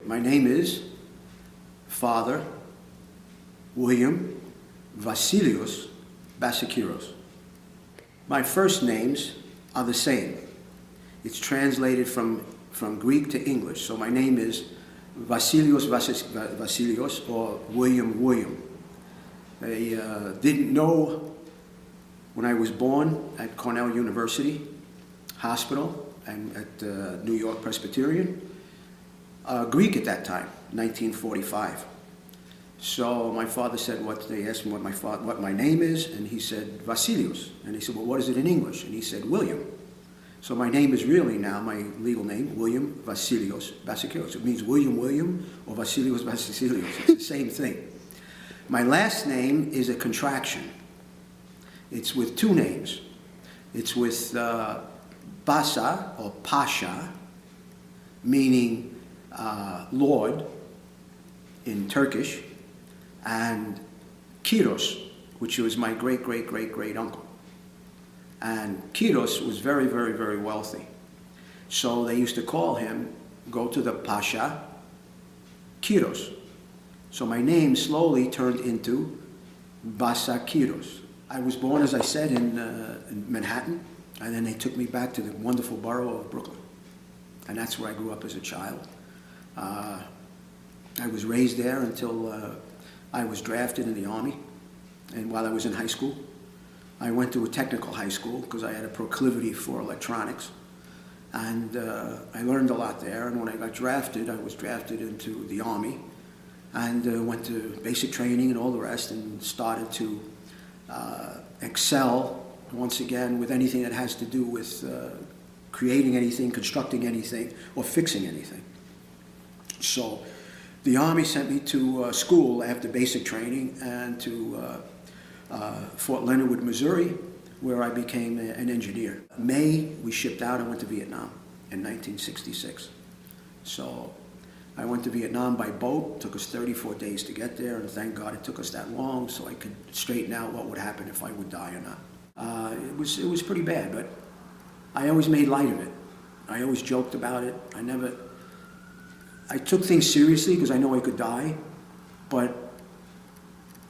My name is Father William Vasilios Bassakyros. My first names are the same. It's translated from Greek to English. So my name is Vasilios Vasilios or William. I didn't know when I was born at Cornell University Hospital and at New York Presbyterian. Greek at that time, 1945. So my father said, they asked him what my name is, and he said, Vasilios. And he said, well, what is it in English? And he said, William. So my name is really now, my legal name, William Vasilios Bassakyros. It means William or Vasilios Vasilios. It's the same thing. My last name is a contraction. It's with two names. It's with Bassa or Pasha, meaning Lord in Turkish, and Kyros, which was my great uncle. And Kyros was very, very, very wealthy. So they used to call him, go to the Pasha, Kyros. So my name slowly turned into Bassakyros. I was born, as I said, in Manhattan, and then they took me back to the wonderful borough of Brooklyn. And that's where I grew up as a child. I was raised there until I was drafted in the Army, and while I was in high school. I went to a technical high school because I had a proclivity for electronics, and I learned a lot there. And when I got drafted, I was drafted into the Army, and went to basic training and all the rest, and started to excel once again with anything that has to do with creating anything, constructing anything, or fixing anything. So the Army sent me to school after basic training and to Fort Leonard Wood, Missouri, where I became an engineer. May, we shipped out and went to Vietnam in 1966. So I went to Vietnam by boat. It took us 34 days to get there, and thank God it took us that long so I could straighten out what would happen if I would die or not. It was pretty bad, but I always made light of it. I always joked about it. I took things seriously because I know I could die, but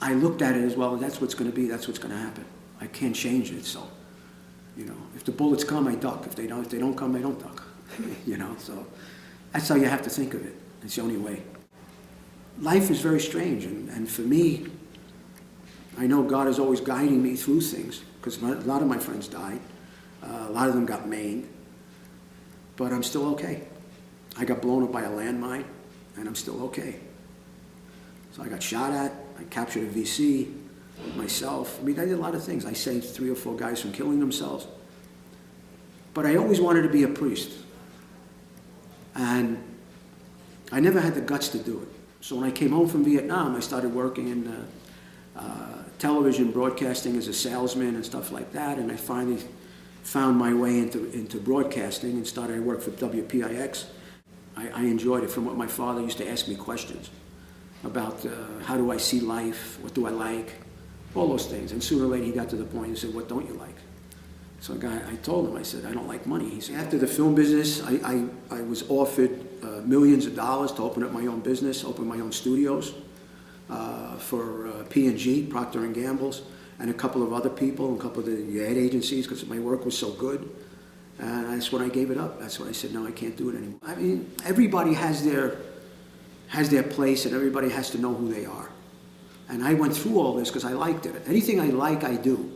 I looked at it as, well, that's what's going to be, that's what's going to happen. I can't change it, so, if the bullets come, I duck. If they don't come, I don't duck. So that's how you have to think of it. It's the only way. Life is very strange, and for me, I know God is always guiding me through things, because a lot of my friends died. A lot of them got maimed, but I'm still okay. I got blown up by a landmine, and I'm still okay. So I got shot at, I captured a VC myself. I did a lot of things. I saved 3 or 4 guys from killing themselves. But I always wanted to be a priest. And I never had the guts to do it. So when I came home from Vietnam, I started working in television broadcasting as a salesman and stuff like that, and I finally found my way into broadcasting and started to work for WPIX. I enjoyed it. From what my father used to ask me questions about how do I see life, what do I like, all those things. And sooner or later he got to the point and said, what don't you like? So I told him, I said, I don't like money. He said, after the film business, I was offered millions of dollars to open up my own business, open my own studios for P&G, Procter & Gamble's, and a couple of other people, and a couple of the ad agencies, because my work was so good. And that's when I gave it up. That's when I said, no, I can't do it anymore. Everybody has their place, and everybody has to know who they are. And I went through all this because I liked it. Anything I like, I do.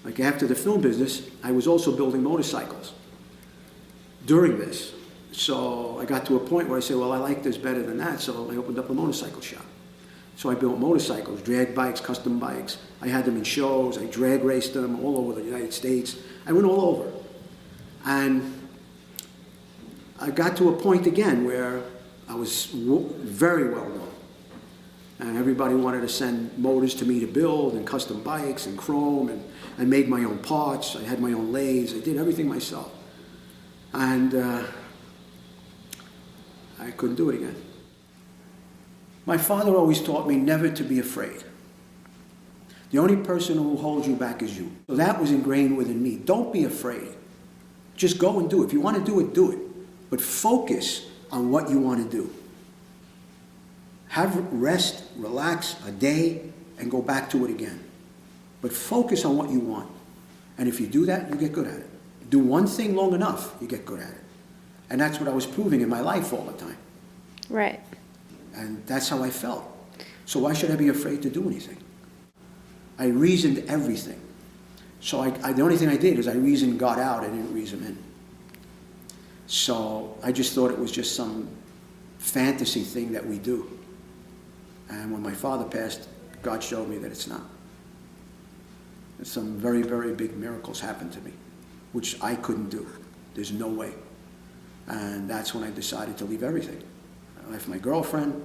Like after the film business, I was also building motorcycles during this. So I got to a point where I said, well, I like this better than that, so I opened up a motorcycle shop. So I built motorcycles, drag bikes, custom bikes. I had them in shows. I drag raced them all over the United States. I went all over. And I got to a point again where I was very well known. And everybody wanted to send motors to me to build, and custom bikes and chrome, and I made my own parts. I had my own lathes. I did everything myself. And I couldn't do it again. My father always taught me never to be afraid. The only person who will hold you back is you. So that was ingrained within me. Don't be afraid. Just go and do it. If you want to do it, do it. But focus on what you want to do. Have rest, relax a day, and go back to it again. But focus on what you want. And if you do that, you get good at it. Do one thing long enough, you get good at it. And that's what I was proving in my life all the time. Right. And that's how I felt. So why should I be afraid to do anything? I reasoned everything. So the only thing I did is I reasoned God out, I didn't reason Him in. So I just thought it was just some fantasy thing that we do. And when my father passed, God showed me that it's not. Some very, very big miracles happened to me, which I couldn't do. There's no way. And that's when I decided to leave everything. I left my girlfriend,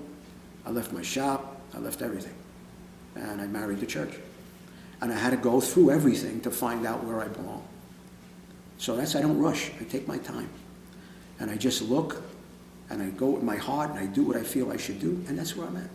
I left my shop, I left everything. And I married the church. And I had to go through everything to find out where I belong. So I don't rush, I take my time. And I just look, and I go with my heart, and I do what I feel I should do, and that's where I'm at.